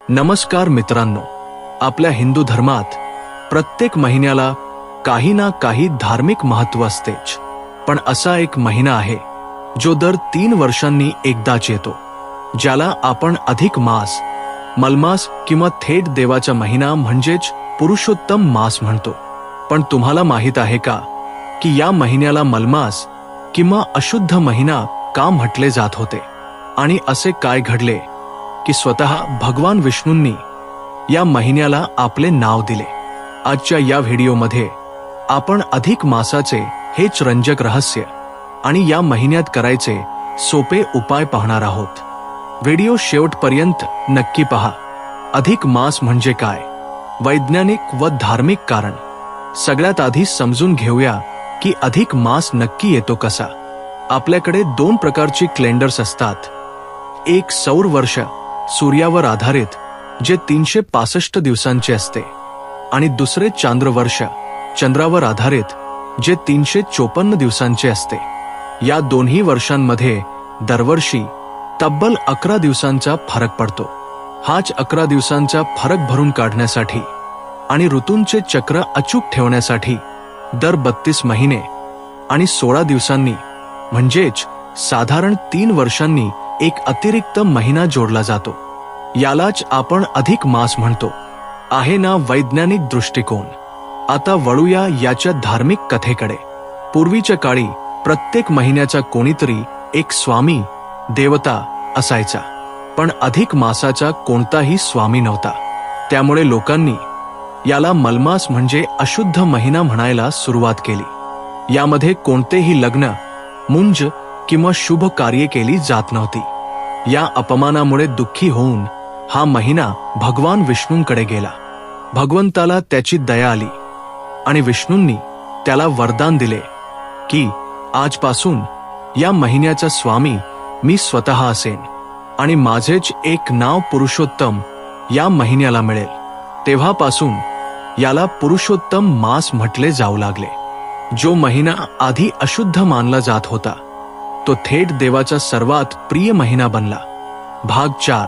नमस्कार मित्रांनो, आपल्या हिंदू धर्मात प्रत्येक महिन्याला काही ना काही धार्मिक महत्त्व असतेच. पण असा एक महिना आहे जो दर 3 वर्षांनी एकदाच येतो, ज्याला आपण अधिक मास, मलमास किंवा थेट देवाचा महिना म्हणजेच पुरुषोत्तम मास म्हणतो. पण तुम्हाला माहित आहे का की या महिन्याला मलमास किंवा अशुद्ध महिना का म्हटले जात होते? आणि असे काय घडले की स्वतः भगवान विष्णूंनी या महिन्याला आपले नाव दिले? आजच्या या व्हिडिओमध्ये आपण अधिक मासाचे हेच रंजक रहस्य आणि या महिन्यात करायचे सोपे उपाय पाहणार आहोत. व्हिडिओ शेवटपर्यंत नक्की पहा. अधिक मास म्हणजे काय? वैज्ञानिक व धार्मिक कारण. सगळ्यात आधी समजून घेऊया की अधिक मास नक्की येतो कसा. आपल्याकडे 2 प्रकारची कॅलेंडर्स असतात. एक सौर वर्ष सूर्यावर आधारित जे 365 दिवसांचे असते, आणि दुसरे चांद्रवर्ष चंद्रावर आधारित जे 354 दिवसांचे असते. या दोन्ही वर्षांमध्ये दरवर्षी तब्बल 11 दिवसांचा फरक पडतो. हाच 11 दिवसांचा फरक भरून काढण्यासाठी आणि ऋतूंचे चक्र अचूक ठेवण्यासाठी दर 32 महिने आणि 16 दिवसांनी म्हणजेच साधारण 3 वर्षांनी एक अतिरिक्त महिना जोडला जातो. यालाच आपण अधिक मास म्हणतो. आहे ना वैज्ञानिक दृष्टिकोन. आता वळूया याच्या धार्मिक कथेकडे. पूर्वीच्या काळी प्रत्येक महिन्याचा कोणीतरी एक स्वामी, देवता असायचा. पण अधिक मासाचा कोणताही स्वामी नव्हता. त्यामुळे लोकांनी याला मलमास म्हणजे अशुद्ध महिना म्हणायला सुरुवात केली. यामध्ये कोणतेही लग्न, मुंज किंवा शुभ कार्ये केली जात नव्हती. या अपमानामुळे दुःखी होऊन हा महिना भगवान विष्णूंकडे गेला. भगवंताला त्याची दया आली आणि विष्णूंनी त्याला वरदान दिले की आजपासून या महिन्याचा स्वामी मी स्वतः असेन आणि माझेच एक नाव पुरुषोत्तम या महिन्याला मिळेल. तेव्हापासून याला पुरुषोत्तम मास म्हटले जाऊ लागले. जो महिना आधी अशुद्ध मानला जात होता तो थेट देवाचा सर्वात प्रिय महिना बनला. भाग 4.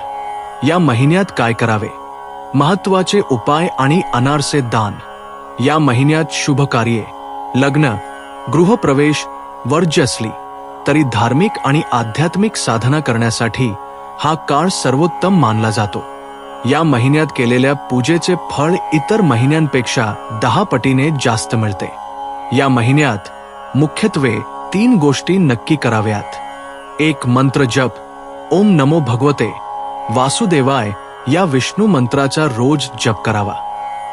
या महिन्यात काय करावे? महत्त्वाचे उपाय आणि अनारसे दान. या महिन्यात शुभ कार्ये, लग्न, गृहप्रवेश वर्ज्य असली तरी धार्मिक आणि आध्यात्मिक साधना करण्यासाठी हा काळ सर्वोत्तम मानला जातो. या महिन्यात केलेल्या पूजेचे फळ इतर महिन्यांपेक्षा 10 पटीने जास्त मिळते. या महिन्यात मुख्यत्वे 3 गोष्टी नक्की कराव्यात. एक, मंत्र जप. ओम नमो भगवते वासुदेवाय या विष्णू मंत्राचा रोज जप करावा.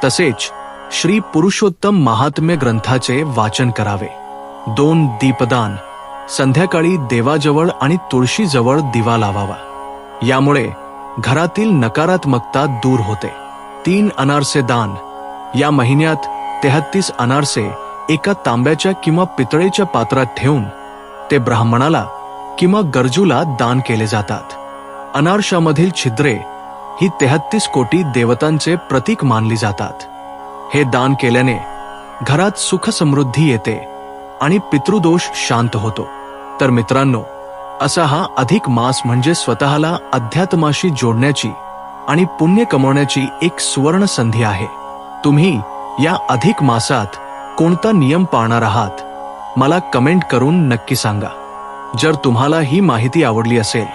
तसेच श्री पुरुषोत्तम महात्म्य ग्रंथाचे वाचन करावे. 2, दीपदान. संध्याकाळी देवाजवळ आणि तुळशीजवळ दिवा लावावा. यामुळे घरातील नकारात्मकता दूर होते. 3, अनारसे दान. या महिन्यात 33 अनारसे एका तांब्याच्या किंवा पितळेच्या पात्रात ठेवून ते ब्राह्मणाला किंवा गरजूला दान केले जातात. अनारशामधील छिद्रे ही 33 कोटी देवतांचे प्रतीक मानली जातात. हे दान केल्याने घरात सुख समृद्धी येते आणि पितृदोष शांत होतो. तर मित्रांनो, असा हा अधिक मास म्हणजे स्वतःला अध्यात्माशी जोडण्याची आणि पुण्य कमवण्याची एक सुवर्ण संधी आहे. तुम्ही या अधिक मासात कोणता नियम पाळणार आहात? मला कमेंट करून नक्की सांगा. जर तुम्हाला ही माहिती आवडली असेल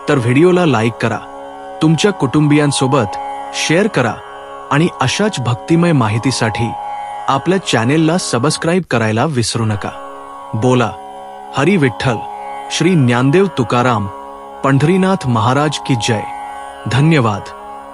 तर व्हिडिओला लाईक करा, तुमच्या कुटुंबियांसोबत शेअर करा आणि अशाच भक्तिमय माहितीसाठी आपल्या चॅनेलला सबस्क्राईब करायला विसरू नका. बोला हरी विठ्ठल, श्री ज्ञानदेव तुकाराम, पंढरीनाथ महाराज की जय. धन्यवाद.